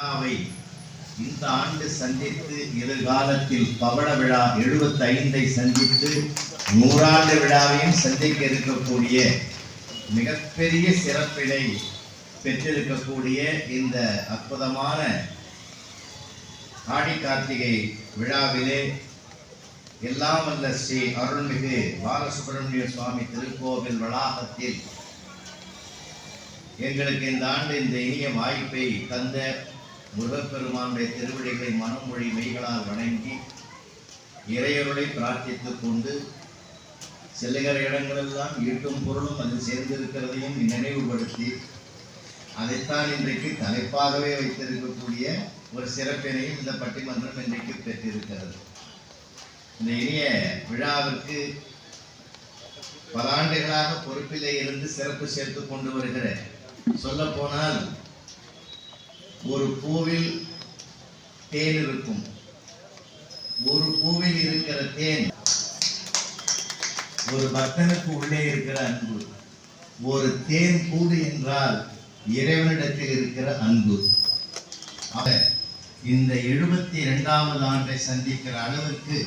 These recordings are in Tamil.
விழாவை இந்த ஆண்டு சந்தித்து எதிர்காலத்தில் பவள விழா 75 சந்தித்து 100ஆண்டு விழாவையும் சந்திக்க இருக்கக்கூடிய மிகப்பெரிய சிறப்பினை பெற்றிருக்கக்கூடிய இந்த அற்புதமான ஆடி கார்த்திகை விழாவிலே எல்லாம் வல்ல ஸ்ரீ அருள்மிகு பாலசுப்பிரமணிய சுவாமி திருக்கோவில் வளாகத்தில் எங்களுக்கு இந்த ஆண்டு இந்த இனிய வாய்ப்பை தந்த முருகப்பெருமானுடைய திருவடிகளை மனமொழி மெய்களால் வணங்கி இறையருளை பிரார்த்தித்துக் கொண்டு செல்லுகிற இடங்களெல்லாம் ஈட்டும் பொருளும் அதில் சேர்ந்திருக்கிறதையும் நினைவுபடுத்தி அதைத்தான் இன்றைக்கு தலைப்பாகவே வைத்திருக்கக்கூடிய ஒரு சிறப்பினையும் இந்த பட்டிமன்றம் இன்றைக்கு பெற்றிருக்கிறது. இந்த இனிய விழாவிற்கு பல ஆண்டுகளாக பொறுப்பிலே இருந்து சிறப்பு சேர்த்து கொண்டு வருகிறேன். சொல்ல போனால் ஒரு பூவில் தேன் இருக்கும். ஒரு பூவில் இருக்கிற தேன் ஒரு பக்தனுக்கு உள்ளே இருக்கிற அன்பு. ஒரு தேன் கூடு என்றால் இறைவனிடத்தில் இருக்கிற அன்பு. இந்த 72வது ஆண்டை சந்திக்கிற அளவுக்கு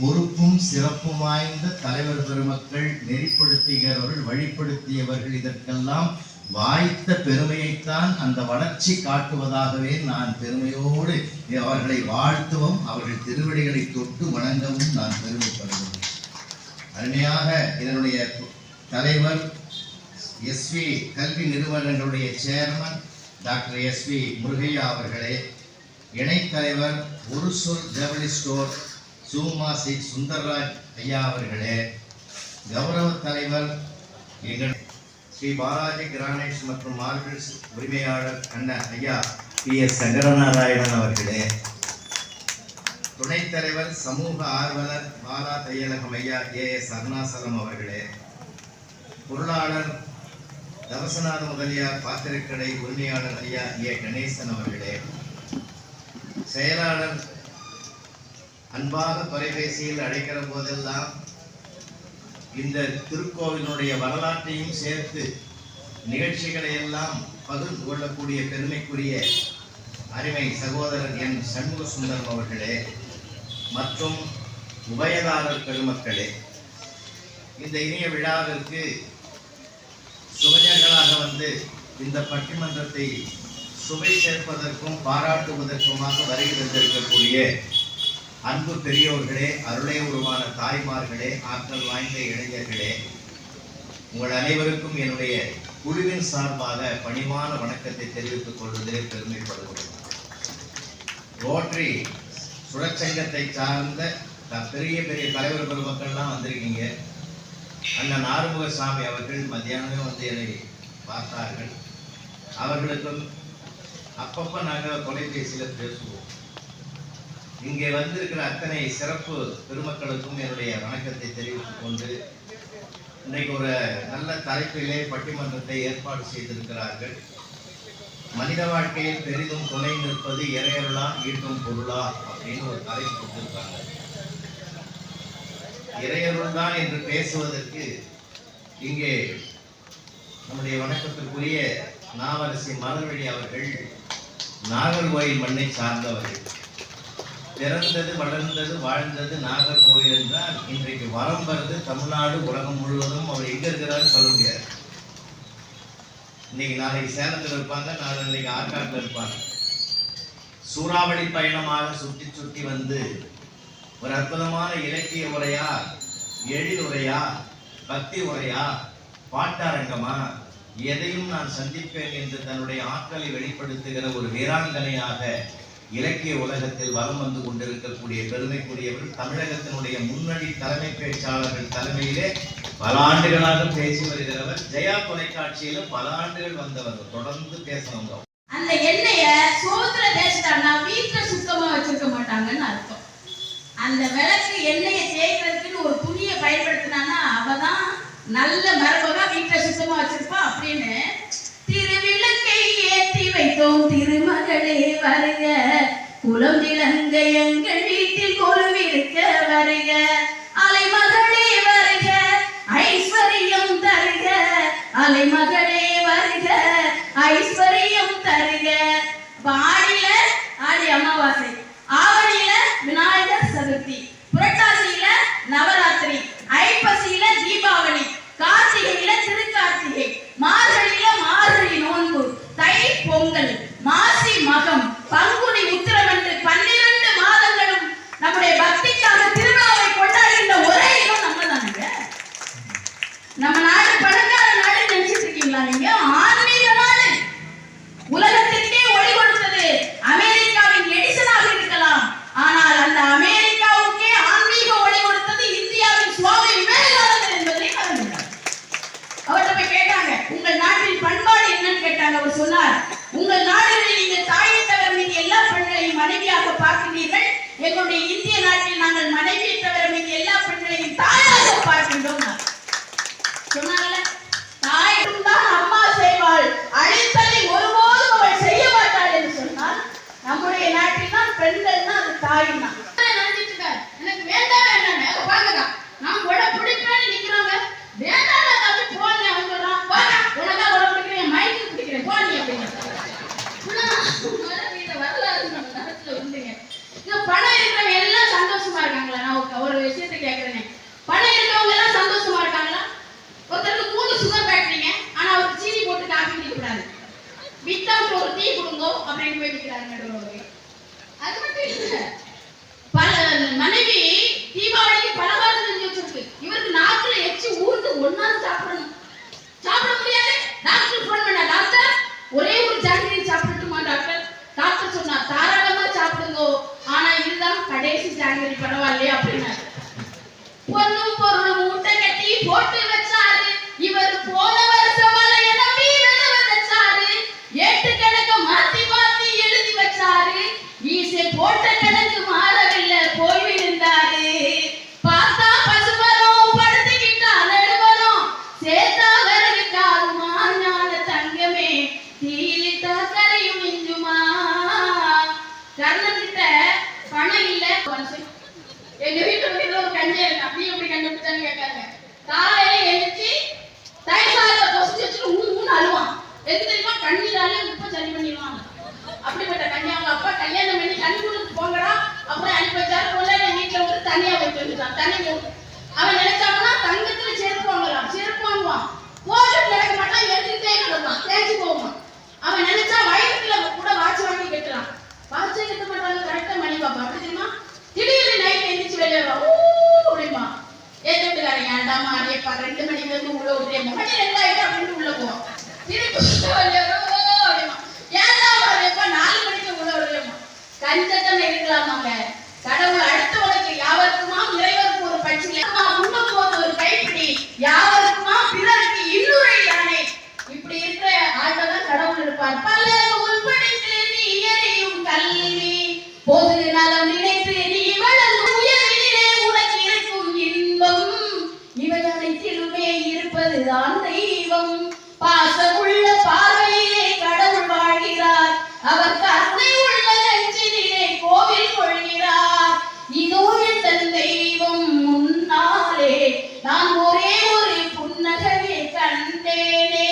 பொறுப்பும் சிறப்பும் வாய்ந்த தலைவர் பெருமக்கள், நெறிப்படுத்துகிறவர்கள், வழிப்படுத்தியவர்கள் இதற்கெல்லாம் வாய்த்த பெருமையைத்தான் அந்த வளர்ச்சி காட்டுவதாகவே நான் பெருமையோடு அவர்களை வாழ்த்துவோம், அவர்கள் திருவடிகளை தொட்டு வணங்கவும் நான் பெருமைப்படுகிறேன். அருமையாக இதனுடைய தலைவர் எஸ்வி கல்வி நிறுவனங்களுடைய சேர்மன் டாக்டர் எஸ்வி முருகையா அவர்களே, இணைத்தலைவர் ஒரு சொல் ஜவுளி ஸ்டோர் சூமாசி சுந்தர்ராஜ் ஐயா அவர்களே, கௌரவ தலைவர் எங்கள் ஸ்ரீ பாலாஜி கிரானைட்ஸ் மற்றும் மார்பிள்ஸ் உரிமையாளர் அண்ணன் ஐயா PS சங்கரநாராயணன் அவர்களே, துணைத் தலைவர் சமூக ஆர்வலர் பாலா தையலகம் ஐயா AS அருணாசலம் அவர்களே, பொருளாளர் தவசநாத முதலியார் பாத்திரக்கடை உரிமையாளர் ஐயா A கணேசன் அவர்களே, செயலாளர் அன்பாக தொலைபேசியில் அழைக்கிற போதெல்லாம் இந்த திருக்கோவிலுடைய வரலாற்றையும் சேர்த்து நிகழ்ச்சிகளை எல்லாம் பகிர்ந்து கொள்ளக்கூடிய பெருமைக்குரிய அருமை சகோதரர் என் சண்முக சுந்தரம் அவர்களே மற்றும் உபயதாரர் பெருமக்களே, இந்த இனிய விழாவிற்கு சுவைஞர்களாக வந்து இந்த பட்டிமன்றத்தை சுவை சேர்ப்பதற்கும் பாராட்டுவதற்குமாக வருகை தந்திருக்கக்கூடிய அன்பு பெரியோர்களே, அருளே உருவான தாய்மார்களே, ஆற்றல் வாய்ந்த இளைஞர்களே, உங்கள் அனைவருக்கும் என்னுடைய குழுவின் சார்பாக பணிவான வணக்கத்தை தெரிவித்துக் கொள்வதிலே பெருமைப்படுகிறேன். ரோட்டரி சுழற்சங்கத்தை சார்ந்த பெரிய பெரிய தலைவர் பெருமக்கள்லாம் வந்திருக்கீங்க. அண்ணன் ஆறுமுகசாமி அவர்கள் மத்தியானமே வந்து என்னை பார்த்தார்கள். அவர்களுக்கும் அப்பப்போ நாங்கள் தொலைபேசியில் பேசுவோம். இங்கே வந்திருக்கிற அத்தனை சிறப்பு பெருமக்களுக்கும் என்னுடைய வணக்கத்தை தெரிவித்துக் கொண்டு இன்றைக்கு ஒரு நல்ல தலைப்பிலே பட்டிமன்றத்தை ஏற்பாடு செய்திருக்கிறார்கள். மனித வாழ்க்கையில் பெரிதும் துணை நிற்பது இறையருளா ஈட்டும் பொருளா அப்படின்னு ஒரு தலைப்பு கொடுத்திருக்காங்க. இறையருள் தான் என்று பேசுவதற்கு இங்கே நம்முடைய வணக்கத்திற்குரிய நாவரசி மலர்வழி அவர்கள் நாகர்கோயில் மண்ணை சார்ந்தவர்கள். பிறந்தது, வளர்ந்தது, வாழ்ந்தது நாகர்கோவில் என்றால் இன்றைக்கு வரம் வருது தமிழ்நாடு, உலகம் முழுவதும். அவர் எங்க இருக்கிறாருன்னு சொல்ல முடியாது. இன்னைக்கு நாளைக்கு சேலத்தில் இருப்பாங்க, நாளைக்கு ஆற்காட்டில் இருப்பாங்க. சூறாவளி பயணமாக சுற்றி சுற்றி வந்து ஒரு அற்புதமான இலக்கிய உரையா, எழில் உரையா, பக்தி உரையா, பாட்டாரங்கமா, எதையும் நான் சந்திப்பேன் என்று தன்னுடைய ஆற்றலை வெளிப்படுத்துகிற ஒரு வீராங்கனையாக இலக்கிய உலகத்தில் வலம் வந்து கொண்டிருக்கக்கூடிய பெருமைக்குரியவர்கள், தமிழகத்தினுடைய முன்னணி தலைமை பேச்சாளர்கள் தலைமையிலே பல ஆண்டுகளாக பேசி வருகிறவர், ஜெயா தொலைக்காட்சியில பல ஆண்டுகள் வந்தவர், தொடர்ந்து பேசணும். அந்த எண்ணெய சோத்துல தேய்ச்சிட்டாங்கன்னா வீட்டுல சுத்தமா வச்சிருக்க மாட்டாங்கன்னு அர்த்தம். அந்த விளக்கு எண்ணெயை தேய்க்கிறதுக்குன்னு ஒரு துணியை பயன்படுத்தினான்னா அவதான் நல்ல மரபகா வீட்டுல சுத்தமா வச்சிருப்பா அப்படின்னு. திருவிளக்கை ஏற்றி வைத்தோம் திருமகளே வருக, குலம் விளங்க எங்கள் வீட்டில் கொலுவிருக்க வருக, அலைமகளே வருக ஐஸ்வர்யம் தருக, அலைமகளே வருக ஐஸ்வர்யம் தருக, பாடில அமாவாசை, ஆவணியில விநாயகர் சதுர்த்தி, புரட்டாசியில நவராத்திரி, ஐப்பசியில தீபாவளி, கார்த்திகையில திருக்கார்த்திகை, மார்கழியில மார்கழி நோன்பு, தை பொங்கல், மாசி மகம், பங்குனி உத்திரம் என்று 12 மாதங்களும் நம்முடைய பக்திக்காக திருவிழாவை கொண்டாடுகின்ற ஒரே இடம் நம்ம தானுங்க. நம்ம நாடு பணக்கார நாடு நினைச்சிட்டு இருக்கீங்களா நீங்க? ஆன்மீக நாடு. உலகத்திற்கே ஒளி கொடுத்தது அமெரிக்காவின் எடிசனாக இருக்கலாம், ஆனால் அந்த அமெரிக்காவுக்கே ஆன்மீக ஒளி கொடுத்தது இந்தியாவின் சுவாமி விவேகானந்தர் என்பதை மறந்துவிட்டார். அவர்கிட்ட போய் கேட்டாங்க, உங்கள் நாட்டின் பண்பாடு என்னன்னு கேட்டாங்க. அவர் சொன்னார், உங்கள் நாடுகளில் நீங்கள் தாயை தவிர மீது எல்லா பெண்களையும் மனைவியாக பார்க்கிறீர்கள், எங்களுடைய இந்திய நாட்டில் நாங்கள் மனைவியை தவிர மீது எல்லா பெண்களையும் தாயாக பார்க்கின்றோம். சொன்னார்ல, தாயும் தான் அம்மா செய்வாள், அழித்தலை ஒருபோதும் அவள் செய்ய மாட்டாள் என்று சொன்னால், நம்முடைய நாட்டில் தான் பெண்கள் தான் அது தாயும் தான். எனக்கு வேண்டாம் வேண்டாம் பாருங்க, நான் உட பிடிக்கிறேன்னு நிக்கிறாங்க, வேண்டாம் தம்பி போன அவன் சொல்றான், போங்க உனக்கா உட பிடிக்கிறேன், மயக்கி பிடிக்கிறேன் போனி அப்படின்னு வரலாறு நம்ம நாட்டுல உண்டுங்க. இங்க பணம் இருக்கிறவங்க எல்லாம் சந்தோஷமா இருக்காங்களா? நான் ஒரு விஷயத்தை கேட்கிறேன், பணம் இருக்கிறவங்க எல்லாம் சந்தோஷமா இருக்காங்களா? ஒருத்தருக்கு 3 சுகர் ஃபேக்டரிங்க, ஆனா அவருக்கு சீனி போட்டு காஃபி குடிக்க கூடாது, வித்தவுட் ஒரு டீ கொடுங்க அப்படின்னு போய் நிக்கிறாரு நடுவுல. அது மட்டும் இல்ல, பல மனைவி தீபாவளிக்கு பலகாரம் செஞ்சு வச்சிருக்கு, இவருக்கு நாக்குல எச்சி ஊர்ந்து ஒன்னாவது சாப்பிடணும், சாப்பிட முடியாது. டாக்டர் போன் பண்ண, டாக்டர் ஒரே ஒரு ஜாங்கிரி சாப்பிடட்டுமா டாக்டர்? டாக்டர் சொன்னார், தாராளமா சாப்பிடுங்க, ஆனா இதுதான் கடைசி ஜாங்கிரி, பரவாயில்லையா அப்படின்னா. பொண்ணும் பொருளும் மூட்டை கட்டி போட்டு வச்சாரு, இவர் போன வருஷம் மலைய நம்பி விளைய வச்சாரு, ஏட்டு கணக்க மாத்தி மாத்தி எழுதி வச்சாரு, ஈசை போட்ட கணக்கு மாறவில்லை போய் விழுந்தாரு. பார்த்தா பசுமரம் படுத்துக்கிட்டா நடுவரும், சேத்தா விறகு காருமா ஞான தங்கமே, தீலிட்டா கரையும் மிஞ்சுமா. கர்ணன் கிட்ட பணம் இல்ல, எங்க வீட்டுல ஒரு கஞ்சை இருக்கு, அப்படியே எப்படி கண்டுபிடிச்சான்னு கேட்காங்க. காலையில எழுச்சி தயிர் சாதத்தை பொசிச்சு வச்சுட்டு ஊன்னு அழுவான். எது தெரியுமா? கண்ணீராலே உப்ப சரி பண்ணிடுவாங்க. அப்படிப்பட்ட கஞ்சி அவங்க அப்பா கல்யாணம் பண்ணி கண்ணி கொடுத்து போங்கடா அப்புறம் அனுப்பி வச்சாரு. கொள்ளையில வீட்டுல ஒரு தனியா வைத்து வந்துட்டான், தனி மூணு. அவன் நினைச்சாங்கன்னா தங்கத்துல செருப்பு வாங்கலாம், செருப்பு வாங்குவான், போட்டு நடக்க மாட்டான், எடுத்துக்கிட்டே கிடப்பான், தேய்ச்சி போவான். அவன் நினைச்சா வயிற்றுல கூட வாட்ச் வாங்கி கட்டலாம், வாட்சை கட்ட மாட்டாங்க, கரெக்டா மணி பாப்பா. அப்படி தெரியுமா? திடீர்னு நைட் எந்திரிச்சு வெளியே வரும், அப்படிமா ஏற்றுக்காரன் ஏண்டாமா அடையப்பா 2 மணிக்கு வந்து உள்ள விட்டுறேன், மணி 2 ஆயிட்டு அப்படின்னு உள்ள போவோம். திருப்பி வெளியே வரும், அப்படிமா ஏண்டா அடையப்பா 4 மணிக்கு உள்ள விடுறேம்மா. கஞ்சத்தனை இருக்கலாமாங்க. கடவுள் அடுத்தவனுக்கு யாவருக்குமா இறைவருக்கு ஒரு பட்சியில முன்னும் போது ஒரு கைப்பிடி, யாவருக்குமா பிறருக்கு இன்னொரு யானை. இப்படி இருக்கிற ஆள்தான் கடவுள் இருப்பார். பல உள்படைத்து நீ எறியும் கல்வி, பொது நலம் நினைத்து நீ வளர்ந்து உயர்விலே உனக்கு இருக்கும் இன்பம், இவை அனைத்திலுமே இருப்பதுதான் தெய்வம். பாசமுள்ள பார்வையிலே கடவுள் வாழ்கிறார், அவர் கருணை உள்ள நெஞ்சினிலே கோவில் கொள்கிறார். இதோ என் தெய்வம் முன்னாலே நான் ஒரே ஒரு புன்னகையை கண்டேனே.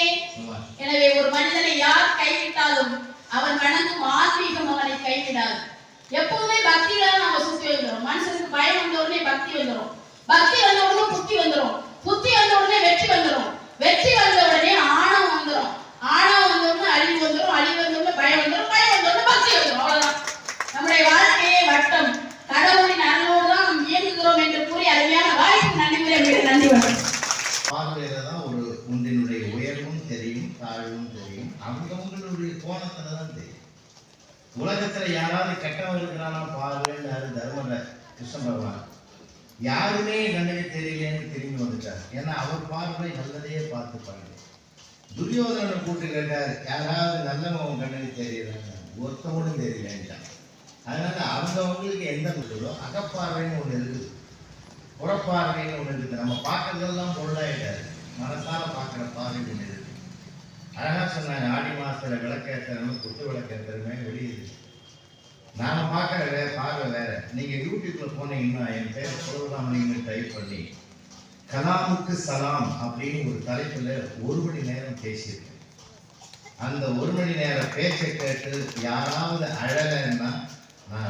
எனவே ஒரு மனிதனை யார் கைவிட்டாலும் அவன் வணங்கும் ஆன்மீகம் அவனை கைவிடாது. எப்பவுமே பக்தியில நாம சுத்தி வந்துடும். மனுஷனுக்கு பயம் வந்த உடனே பக்தி வந்துடும், பக்தி வந்த உடனே புத்தி வந்துடும், புத்தி வந்த உடனே வெற்றி வந்துடும், வெற்றி வந்த உடனே ஆணவம் வந்துடும், ஆணவம் வந்த உடனே அழிவு வந்துடும், அழிவு வந்த உடனே பயம் வந்துடும், பயம் வந்த உடனே பக்தி வந்துடும். அவ்வளவுதான் நம்முடைய வாழ்க்கையே வட்டம். கடவுளின் அருளோடு தான் நாம் இயங்குகிறோம் என்று கூறி அருமையான வாய்ப்பு நன்றி கூறி நன்றி வணக்கம். பார்வையில தான் ஒரு ஒன்றினுடைய உயர்வும் தெரியும், தாழ்வும் தெரியும், அவங்களுடைய கோணத்துல தான் தெரியும். உலகத்துல யாராவது கெட்டவன் இருக்கிறானா பார்வைன்னு தர்மல கிருஷ்ண பகவான் யாருமே கண்ணே தெரியலன்னு திரும்பி வந்துட்டார். ஏன்னா அவர் பார்வை நல்லதையே பார்த்து பாருங்க. துரியோதனை கூட்டு கேட்டார், யாராவது நல்லவன் கண்ணே தெரியலன்னு, ஒருத்தவனும் தெரியலன்ட்டான். அதனால அவங்களுக்கு எந்த சொல்லுதோ அகப்பார்வைன்னு ஒண்ணு இருக்குது, புறப்பார்வைன்னு ஒண்ணு இருக்குது. நம்ம பார்க்கறதெல்லாம் பொருளாயிட்டாரு, மனசால பார்க்கிற பார்வை ஒண்ணு இருக்கு. அழகா சொன்னாங்க, ஆடி மாசத்துல விளக்கேற்றணும், குத்து விளக்கேற்றமே வெளியுது. நாம பார்க்குற பார்வை வேற. நீங்க யூடியூப்ல போனீங்கன்னா என் பேர் புலவராமலிங்கன்னு டைப் பண்ணி கலாமுக்கு சலாம் அப்படின்னு ஒரு தலைப்புல 1 மணி நேரம் பேசியிருக்கேன். அந்த 1 மணி நேரம் பேச்சை கேட்டு யாராவது அழலைன்னா நான்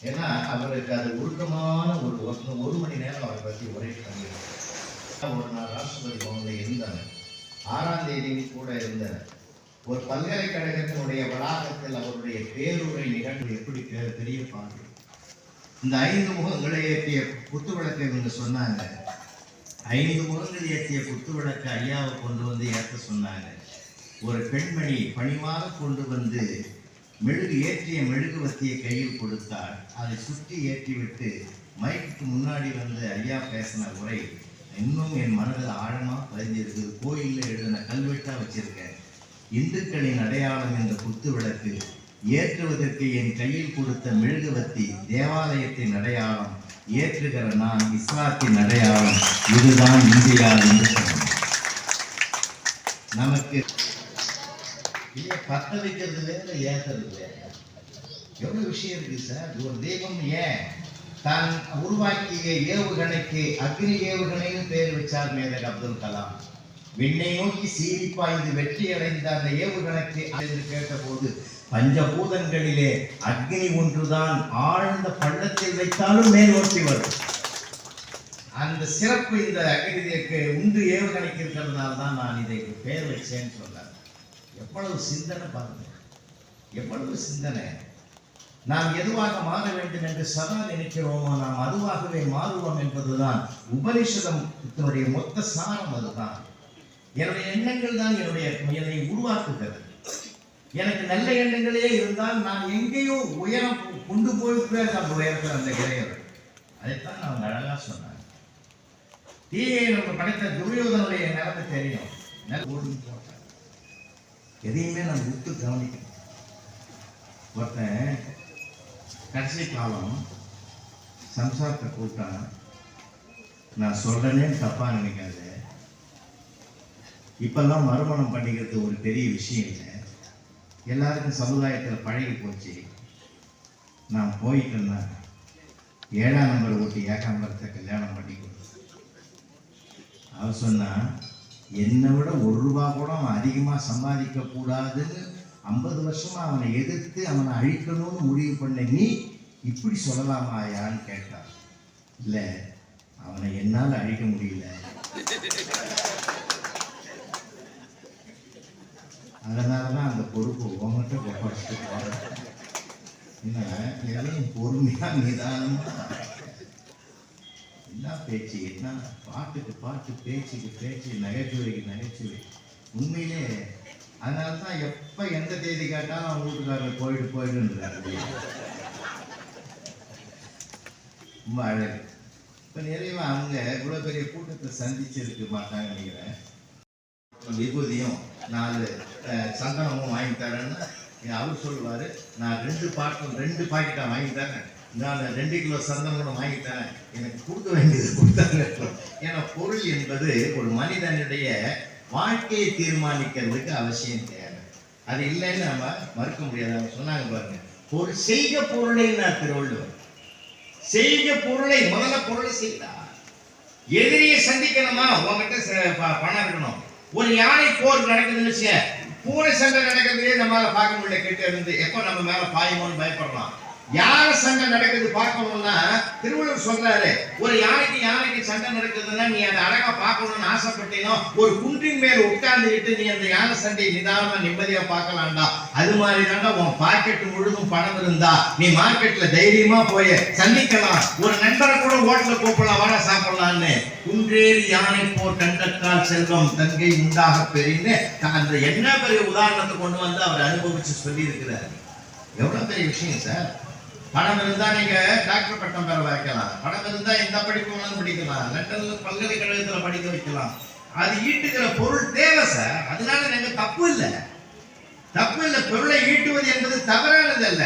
ஏன்னா அவருக்கு அது உருக்கமான ஒரு மணி நேரம் அவரை பற்றி உரை பண்ணியிருக்கார். ஒரு நாள் ராஷ்டிரபதி பவனில் இருந்தவர், 6ஆம் தேதி கூட இருந்தவர். ஒரு பல்கலைக்கழகத்தினுடைய வளாகத்தில் அவருடைய பேருரை நிகழ்வு எப்படி பெரிய பாடு. இந்த 5 முகங்களை ஏற்றிய குத்துவிளக்கை இவங்க சொன்னாங்க. 5 முகங்கள் ஏற்றிய குத்துவிளக்கை ஐயாவை கொண்டு வந்து ஏற்ற சொன்னாங்க. ஒரு பெண்மணி பணிவாக கொண்டு வந்து ஏற்றிய மெழுகுவத்தியை கையில் கொடுத்தார். அதை சுற்றி ஏற்றிவிட்டு மைக்கு முன்னாடி வந்து ஐயா பேசின உரை இன்னும் என் மனதில் ஆழமா பதிஞ்சிருக்கு. கோயிலில் எழுதின கல்வெட்டா வச்சிருக்கேன். இந்துக்களின் அடையாளம் என்ற குத்து விளக்கு, ஏற்றுவதற்கு என் கையில் கொடுத்த மெழுகுவத்தி தேவாலயத்தின் அடையாளம், ஏற்றுகிற நான் இஸ்லாத்தின் அடையாளம், இதுதான் இந்தியா என்று சொன்னேன். நமக்கு பத்த வைக்கிறது வேற, ஏற்றுறது வேற. எவ்வளவு விஷயம் இருக்கு சார். ஒரு தெய்வம் ஏன் தான் உருவாக்கிய ஏவுகணைக்கு அக்னி ஏவுகணைன்னு பேர் வச்சார் மேதர் அப்துல் கலாம். விண்ணை நோக்கி சீறி பாய்ந்து வெற்றி அடைந்த அந்த ஏவுகணைக்கு என்று கேட்டபோது, பஞ்சபூதங்களிலே அக்னி ஒன்றுதான் ஆழ்ந்த பள்ளத்தில் வைத்தாலும் மேல் நோக்கி வரும். அந்த சிறப்பு இந்த அக்னிக்கு உண்டு ஏவுகணைக்கு இருக்கிறதுனால தான் நான் இதை பேர் வச்சேன்னு சொன்னார். எவ்வளவு சிந்தனை பாருங்க, எவ்வளவு சிந்தனை. நாம் எதுவாக மாற வேண்டும் என்று சதா நினைக்கிறோமோ நாம் அதுவாகவே மாறுவோம் என்பதுதான் உபனிஷதத்தினுடைய மொத்த சாரம். அதுதான் என்னுடைய எண்ணங்கள் தான் என்னை உருவாக்குகிறது. எனக்கு நல்ல எண்ணங்களே இருந்தால் நான் எங்கேயோ உயரம் கொண்டு போயிருக்கிறேன். அந்த உயரத்தில் அந்த இறையர் அதைத்தான் நான் அழகா சொன்னாங்க. தீயை நம்ம படைத்த துரியோதனுடைய நிலைமை தெரியும். எதையுமே நம்ம விட்டு கவனிக்கணும். ஒருத்தன் கடைசி காலம் சம்சாரத்தை கூட்டா, நான் சொல்றேன்னு தப்பா நினைக்காது. இப்பெல்லாம் மறுமணம் பண்ணிக்கிறது ஒரு பெரிய விஷயம் இல்லை. எல்லாருக்கும் சமுதாயத்தில் பழகி போச்சு. நான் போயிட்டேன்னா 7ஆம் நம்பர் ஓட்டி 8ஆம் நம்பரத்தை கல்யாணம் பண்ணிக்கணும். அவர் சொன்னா, என்னை விட 1 ரூபா கூட அவன் அதிகமாக சம்பாதிக்க கூடாதுன்னு 50 வருஷமா அவனை எதிர்த்து அவனை அழிக்கணும்னு முடிவு பண்ண நீ இப்படி சொல்லலாமாயான்னு கேட்டான். இல்லை, அவனை என்னால் அழிக்க முடியல, அதனாலதான் அந்த பொறுப்பு உங்ககிட்ட ஒப்படைச்சிட்டு போறேன். என்ன எதையும் பொறுமையா நிதானமா, என்ன பேச்சு, என்ன பாட்டுக்கு பாட்டு, பேச்சுக்கு பேச்சு, நகைச்சுவைக்கு நகைச்சுவை. உண்மையிலே அதனால்தான் எப்ப எந்த தேதி கேட்டாலும் அவங்க வீட்டுக்காரர் போயிடுன்றாரு. ரொம்ப அழகு. இப்ப நிறைவா அவங்க இவ்வளவு பெரிய கூட்டத்தை சந்திச்சிருக்க மாட்டாங்க நினைக்கிறேன். விபூதியும் 4 சந்தனமும் வாங்கி தரேன்னு அவர் சொல்லுவாரு. நான் 2 பாக்கெட்டா வாங்கி தரேன், நான் 2 கிலோ சந்தனம் கூட வாங்கி தரேன், எனக்கு கொடுக்க வேண்டியது கொடுத்தாங்க. ஏன்னா பொருள் என்பது ஒரு மனிதனுடைய வாழ்க்கையை தீர்மானிக்கிறதுக்கு அவசியம் தேவை. அது இல்லைன்னு நம்ம மறுக்க முடியாது. அவங்க சொன்னாங்க பாருங்க, ஒரு செய்க பொருளை நான் திருவள்ளுவர் செய்க பொருளை, முதல்ல பொருளை செய்தா. எதிரியை சந்திக்கணுமா, உங்ககிட்ட பணம் இருக்கணும். ஒரு யானை போர் நடக்குதுன்னு பூனை சண்டை நடக்கிறதுலேயே நம்மளால பார்க்க முடியல. கிட்ட இருந்து எப்ப நம்ம மேல பாயுமோன்னு பயப்படுறோம். யானை சண்டை நடக்குது பார்க்கணும்னா திருவள்ளுவர் சொல்றாரு, ஒரு யானைக்கு சண்டை நடக்குதுன்னா நீ அதை அழகா பார்க்கணும்னு ஆசைப்பட்டீங்கன்னா ஒரு குன்றின் மேல் உட்கார்ந்துக்கிட்டு நீ அந்த யானை சண்டையை நிதானமா நிம்மதியா பார்க்கலாம்டா. அது மாதிரி தாண்டா உன் பாக்கெட் முழுதும் பணம் இருந்தா நீ மார்க்கெட்ல தைரியமா போய் சந்திக்கலாம். ஒரு நண்பரை கூட ஹோட்டல்ல கூப்பிடலாம், வாடா சாப்பிடலான்னு. குன்றேறி யானை போர் கண்டக்கால் செல்வம் தங்கை உண்டாக பெரியன்னு அந்த என்ன பெரிய உதாரணத்தை கொண்டு வந்து அவர் அனுபவிச்சு சொல்லி இருக்கிறார். எவ்வளவு பெரிய விஷயம் சார். பணம் இருந்தா நீங்க டாக்டர் பட்டம் பெற வைக்கலாம், பணம் இருந்தா எந்த படிப்பு வேணாலும் படிக்கலாம், லண்டன்ல பல்கலைக்கழகத்துல படிக்க வைக்கலாம். அது ஈட்டுகிற பொருள் தேவை சார். அதனால நீங்க தப்பு இல்லை. பொருளை ஈட்டுவது என்பது தவறானது அல்ல.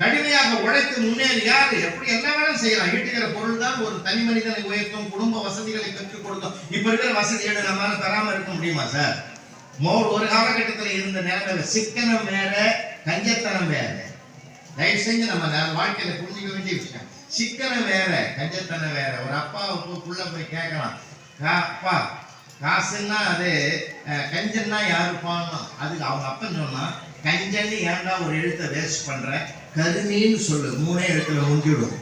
கடுமையாக உழைத்து முன்னேறி யாரு எப்படி என்ன வேணாலும் செய்யலாம். ஈட்டுகிற பொருள் தான் ஒரு தனி மனிதனை உயர்த்தும், குடும்ப வசதிகளை பெற்றுக் கொடுக்கும். இப்ப இருக்கிற வசதிகளை நம்மளால தராம இருக்க முடியுமா சார்? ஒரு காலகட்டத்தில் இருந்த நிலைமையில சிக்கனம் வேற, கஞ்சத்தனம் வேற. தயவு செஞ்சு நம்ம வாழ்க்கையில புரிஞ்சுக்க வேண்டிய விஷயம். சிக்கனம் வேற, கஞ்சத்தனம் வேற. ஒரு அப்பா புள்ள போய் கேட்கலாம், அப்பா காசுன்னா அது கஞ்சன்னா யாரு பாடணும். அதுக்கு அவங்க அப்பன் சொன்னா கஞ்சன்னு ஏன்டா ஒரு எழுத்தை வேஸ்ட் பண்ற, கருமின்னு சொல்லு, 3 எழுத்துல முடிஞ்சிடும்.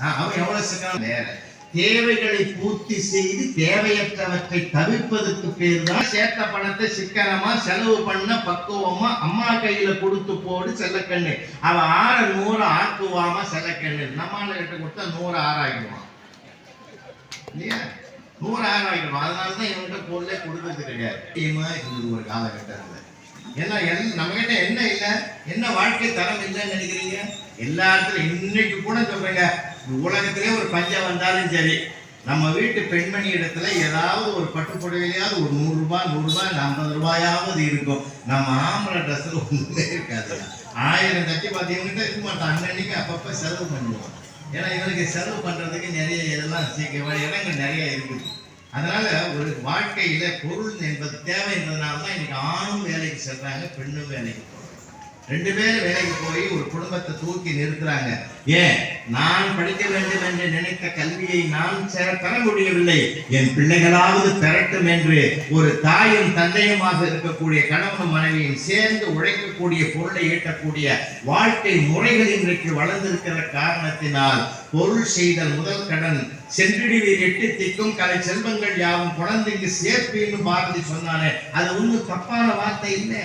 அவன் எவ்வளவு சிக்கனம். வேற தேவைகளை பூர்த்தி செய்து தேவையற்றவற்றை தவிர்ப்பதற்கு பேர் தான் சேர்த்த பணத்தை சிக்கனமா செலவு பண்ண பக்குவமா அம்மா கையில கொடுத்து போடு செல்லக்கண்ணு. அவன் 100 ஆக்குவாம செல்லக்கண்ணு. நம்மால கிட்ட கொடுத்தா 100 ஆறாக்கிடுவான் இல்லையா, 100 ஆறாக்கிடுவான். அதனாலதான் இவன்கிட்ட பொருளே கொடுக்கறது கிடையாது. இது ஒரு காலகட்டத்தில் ஏன்னா நம்ம கிட்ட என்ன இல்ல, என்ன வாழ்க்கை தரம் இல்லைன்னு நினைக்கிறீங்க? எல்லா இடத்துலயும் இன்னைக்கு கூட சொல்றேங்க, உலகத்திலே ஒரு பஞ்சம் வந்தாலும் சரி, நம்ம வீட்டு பெண்மணி இடத்துல ஏதாவது ஒரு பட்டுப்புடவையிலையாவது ஒரு 100 ரூபாய் 50 ரூபாயாவது இருக்கும். நம்ம ஆம்பளை ட்ரெஸ்ல ஒண்ணுமே இருக்காது. 1000 தட்டி பார்த்தீங்கன்னா இருக்க மாட்டான். அன்னன்னைக்கு அப்பப்ப செலவு பண்ணுவோம். ஏன்னா இவனுக்கு செலவு பண்றதுக்கு நிறைய இதெல்லாம் இடங்கள் நிறைய இருக்குது. அதனால ஒரு வாழ்க்கையில பொருள் என்பது தேவை என்பதனால்தான் இன்னைக்கு ஆணும் வேலைக்கு செல்றாங்க, பெண்ணும் வேலைக்கு போறாங்க. 2 பேரும் வேலைக்கு போய் ஒரு குடும்பத்தை தூக்கி நிறுத்துறாங்க. ஏன்? நான் படிக்க வேண்டும் என்று நினைத்த கல்வியை நான் பெற முடியவில்லை, என் பிள்ளைகளாவது பெறட்டும் என்று ஒரு தாயும் தந்தையுமாக இருக்கக்கூடிய கணவனும் மனைவியும் சேர்ந்து உழைக்கக்கூடிய பொருளை ஈட்டக்கூடிய வாழ்க்கை முறைகள் இன்றைக்கு வளர்ந்திருக்கிற காரணத்தினால் பொருள் செய்தல் முதல் கடன் சென்றிடுவீர் 8 திக்கும் கலை செல்வங்கள் யாவும் குழந்தைக்கு சேர்ப்பின்னு பாரதி சொன்னானே, அது ஒன்றும் தப்பான வார்த்தை இல்லை.